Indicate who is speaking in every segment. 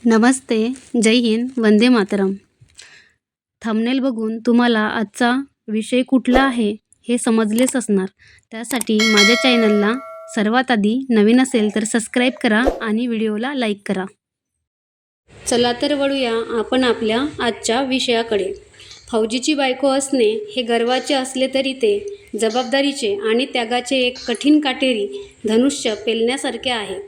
Speaker 1: नमस्ते, जय Hind, Vande Mataram. Thumbnail बघून तुम्हाला आजचा विषय कुठला आहे हे समजलेच असणार. त्यासाठी माझ्या चॅनलला सर्वात आधी नवीन असेल तर सबस्क्राईब करा आणि व्हिडिओला लाईक करा. चला तर वळूया आपण आपल्या आजच्या विषयाकडे. फौजीची बायको असणे हे गर्वाचे असले तरी ते जबाबदारीचे आणि त्यागाचे एक कठीण काटेरी धनुष्य पेलण्यासारखे आहे.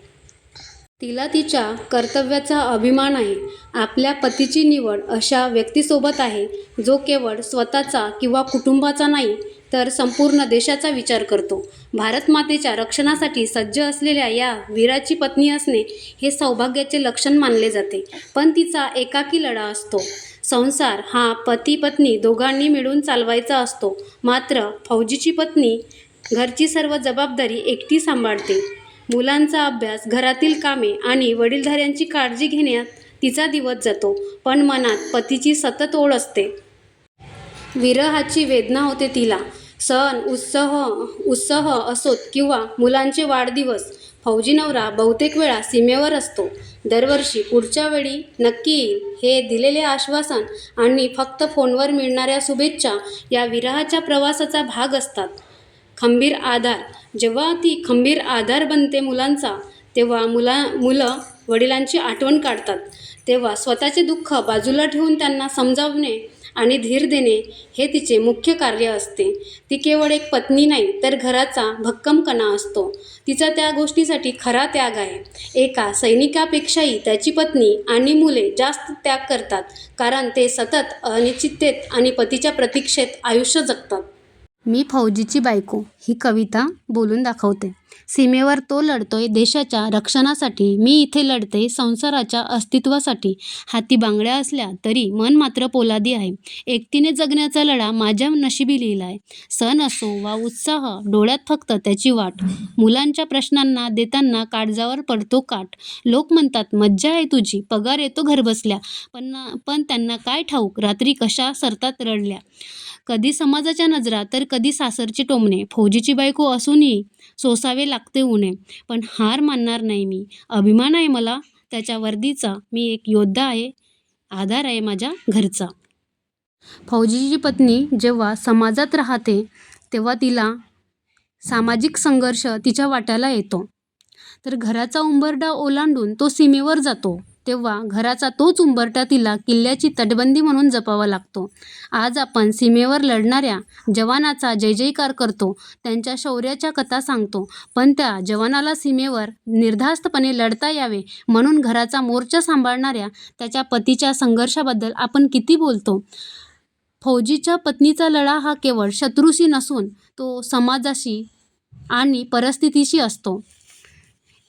Speaker 1: तिला तिच्या कर्तव्याचा अभिमान आहे. आपल्या पतीची निवड अशा व्यक्तीसोबत आहे जो केवळ स्वतःचा किंवा कुटुंबाचा नाही तर संपूर्ण देशाचा विचार करतो. भारतमातेच्या रक्षणासाठी सज्ज असलेल्या या वीराची पत्नी असणे हे सौभाग्याचे लक्षण मानले जाते. पण तिचा एकाकी लढा असतो. संसार हा पती पत्नी दोघांनी मिळून चालवायचा असतो. मात्र फौजीची पत्नी घरची सर्व जबाबदारी एकटी सांभाळते. मुलांचा अभ्यास, घरातील कामे आणि वडीलधाऱ्यांची काळजी घेण्यात तिचा दिवस जातो. पण मनात पतीची सतत ओढ असते. विरहाची वेदना होते तिला. सण उत्सव असोत किंवा मुलांचे वाढदिवस, फौजी नवरा बहुतेक वेळा सीमेवर असतो. दरवर्षी पुढच्या वेळी नक्की येईल हे दिलेले आश्वासन आणि फक्त फोनवर मिळणाऱ्या शुभेच्छा या विरहाच्या प्रवासाचा भाग असतात. खंबीर आधार. जेव्हा ती खंबीर आधार बनते मुलांचा, तेव्हा मुलं वडिलांची आठवण काढतात. तेव्हा स्वतःचे दुःख बाजूला ठेवून त्यांना समजावणे आणि धीर देणे हे तिचे मुख्य कार्य असते. ती केवळ एक पत्नी नाही तर घराचा भक्कम कणा असतो. तिचा त्या गोष्टीसाठी खरा त्याग आहे. एका सैनिकापेक्षाही त्याची पत्नी आणि मुले जास्त त्याग करतात, कारण ते सतत अनिश्चिततेत आणि पतीच्या प्रतीक्षेत आयुष्य जगतात. मी फौजीची बायको ही कविता बोलून दाखवते. सीमेवर तो लढतोय देशाच्या रक्षणासाठी, मी इथे लढते संसाराच्या अस्तित्वासाठी. हाती बांगड्या असल्या तरी मन मात्र पोलादी आहे. एकटीने जगण्याचा लढा माझ्या नशिबी लिहिलाय. सण असो वा उत्साह, डोळ्यात फक्त त्याची वाट. मुलांच्या प्रश्नांना देताना काळजावर पडतो काट. लोक म्हणतात मज्जा आहे तुझी, पगार येतो घरबसल्या. पण त्यांना काय ठाऊक रात्री कशा सरतात रडल्या. कधी समाजाच्या नजरा तर कधी सासरचे टोमणे. फौजीची बायको असूनही सोसावे लागते उणे. पण हार मानणार नाही मी. अभिमान आहे मला त्याच्या वर्दीचा. मी एक योद्धा आहे, आधार आहे माझ्या घरचा. फौजीची पत्नी जेव्हा समाजात राहते तेव्हा तिला सामाजिक संघर्ष तिच्या वाट्याला येतो. तर घराचा उंबरठा ओलांडून तो सीमेवर जातो तेव्हा घराचा तोच उंबरठा तिला किल्ल्याची तटबंदी म्हणून जपावा लागतो. आज आपण सीमेवर लढणाऱ्या जवानाचा जय जयकार करतो, त्यांच्या शौर्याच्या कथा सांगतो. पण त्या जवानाला सीमेवर निर्धास्तपणे लढता यावे म्हणून घराचा मोर्चा सांभाळणाऱ्या त्याच्या पतीच्या संघर्षाबद्दल आपण किती बोलतो. फौजीच्या पत्नीचा लढा हा केवळ शत्रूशी नसून तो समाजाशी आणि परिस्थितीशी असतो.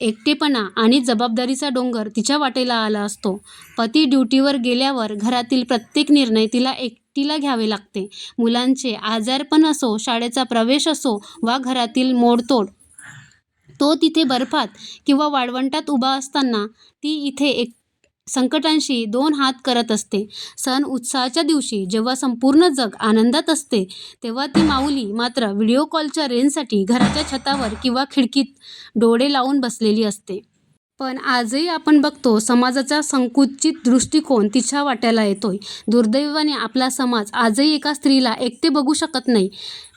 Speaker 1: एकटेपणा आणि जबाबदारीचा डोंगर तिच्या वाटेला आला असतो. पती ड्युटीवर गेल्यावर घरातील प्रत्येक निर्णय तिला एकटीला घ्यावे लागते. मुलांचे आजारपण असो, शाळेचा प्रवेश असो वा घरातील मोडतोड. तो तिथे बर्फात किंवा वाळवंटात उभा असताना ती इथे संकटांशी दोन हात करत असते. सण उत्साहाच्या दिवशी जेव्हा संपूर्ण जग आनंदात असते तेव्हा ती माऊली मात्र व्हिडिओ कॉलच्या रेंजसाठी घराच्या छतावर किंवा खिडकीत डोळे लावून बसलेली असते. पण आजही आपण बघतो समाजाचा संकुचित दृष्टिकोन तिच्या वाट्याला येतोय. दुर्दैवाने आपला समाज आजही एका स्त्रीला एकटे बघू शकत नाही.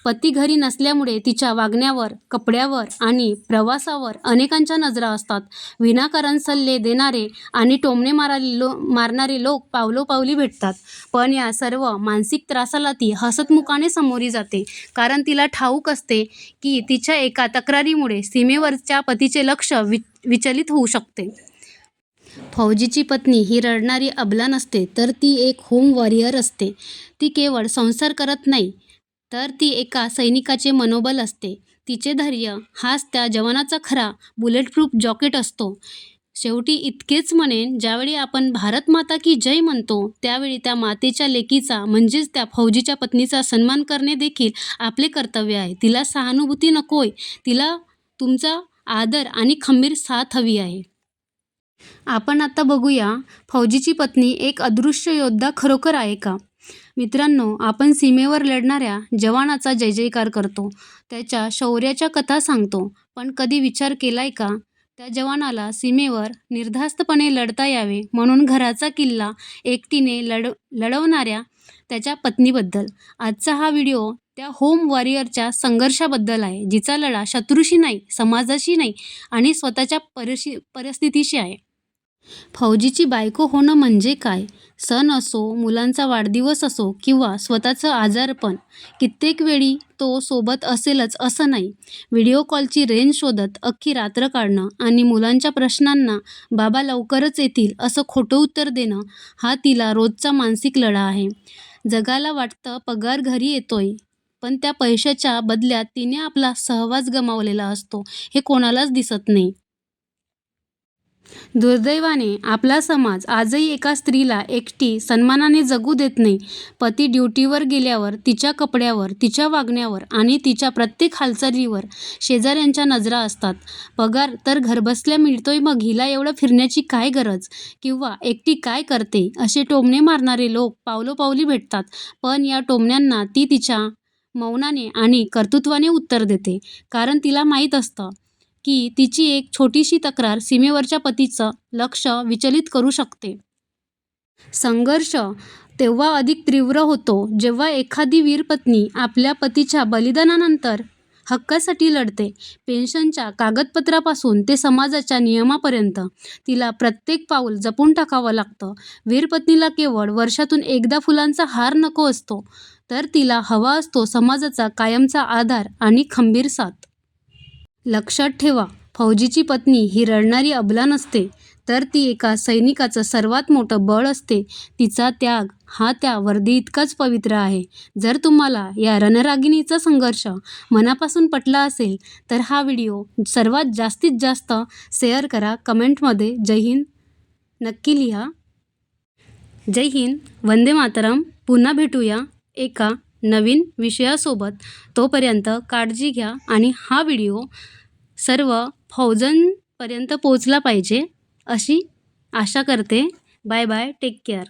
Speaker 1: पती घरी नसल्यामुळे तिच्या वागण्यावर, कपड्यावर आणि प्रवासावर अनेकांच्या नजरा असतात. विनाकारण सल्ले देणारे आणि टोमणे मारणारे लोक पावलोपावली भेटतात. पण या सर्व मानसिक त्रासाला ती हसतमुखाने सामोरी जाते, कारण तिला ठाऊक असते की तिच्या एका तक्रारीमुळे सीमेवरच्या पतीचे लक्ष विचलित होऊ शकते. फौजीची पत्नी ही रडणारी अबला नसते, तर ती एक होम वॉरियर असते. ती केवळ संसार करत नाही तर ती एका सैनिकाचे मनोबल असते. तिचे धैर्य हाच त्या जवानाचा खरा बुलेटप्रूफ जॅकेट असतो. शेवटी इतकेच म्हणेन, ज्यावेळी आपण भारत माता की जय म्हणतो त्यावेळी त्या मातेच्या लेकीचा म्हणजेच त्या फौजीच्या पत्नीचा सन्मान करणे देखील आपले कर्तव्य आहे. तिला सहानुभूती नकोय, तिला तुमचा आदर आणि खंबीर साथ हवी आहे. आपण आता बघूया फौजीची पत्नी एक अदृश्य योद्धा खरोखर आहे का? मित्रांनो, आपण सीमेवर लढणाऱ्या जवानाचा जय जयकार करतो, त्याच्या शौर्याच्या कथा सांगतो. पण कधी विचार केलाय का त्या जवानाला सीमेवर निर्धास्तपणे लढता यावे म्हणून घराचा किल्ला एकटीने लढवणाऱ्या त्याच्या पत्नीबद्दल. आजचा हा व्हिडिओ त्या होम वॉरियरच्या संघर्षाबद्दल आहे, जिचा लढा शत्रूशी नाही, समाजाशी नाही आणि स्वतःच्या परिस्थितीशी आहे. फौजीची बायको होणं म्हणजे काय? सण असो, मुलांचा वाढदिवस असो किंवा स्वतःचं आजारपण, कित्येक वेळी तो सोबत असेलच असं नाही. व्हिडिओ कॉलची रेंज शोधत अख्खी रात्र काढणं आणि मुलांच्या प्रश्नांना बाबा लवकरच येतील असं खोटं उत्तर देणं हा तिला रोजचा मानसिक लढा आहे. जगाला वाटतं पगार घरी येतोय, पण त्या पैशाच्या बदल्यात तिने आपला सहवास गमावलेला असतो हे कोणालाच दिसत नाही. दुर्दैवाने आपला समाज आजही एका स्त्रीला एकटी सन्मानाने जगू देत नाही. पती ड्युटीवर गेल्यावर तिच्या कपड्यावर, तिच्या वागण्यावर आणि तिच्या प्रत्येक हालचालीवर शेजाऱ्यांच्या नजरा असतात. पगार तर घरबसल्या मिळतोय, मग हिला एवढं फिरण्याची काय गरज? किंवा एकटी काय करते? असे टोमणे मारणारे लोक पावलोपावली भेटतात. पण या टोमण्यांना ती तिच्या मौनाने आणि कर्तृत्वाने उत्तर देते. कारण तिला माहीत असतं की तिची एक छोटीशी तक्रार सीमेवरच्या पतीचं लक्ष विचलित करू शकते. संघर्ष तेव्हा अधिक तीव्र होतो जेव्हा एखादी वीर पत्नी आपल्या पतीच्या बलिदानानंतर हक्कासाठी लढते. पेन्शनच्या कागदपत्रापासून ते समाजाच्या नियमापर्यंत तिला प्रत्येक पाऊल जपून टाकावं लागतं. वीर पत्नीला केवळ वर्षातून एकदा फुलांचा हार नको असतो, तर तिला हवा असतो समाजाचा कायमचा आधार आणि खंबीर साथ. लक्षात ठेवा, फौजीची पत्नी ही रडणारी अबला नसते, तर ती एका सैनिकाचं सर्वात मोठं बळ असते. तिचा त्याग हा त्या वर्दीइतकाच पवित्र आहे. जर तुम्हाला या रणरागिणीचा संघर्ष मनापासून पटला असेल तर हा व्हिडिओ सर्वात जास्तीत जास्त शेअर करा. कमेंटमध्ये जय हिंद नक्की लिहा. जय हिंद, वंदे मातरम. पुन्हा भेटूया एका नवीन विषयासोबत. तोपर्यंत काळजी घ्या आणि हा व्हिडिओ सर्व फौजांपर्यंत पोहोचला पाहिजे अशी आशा करते. Bye bye, take care.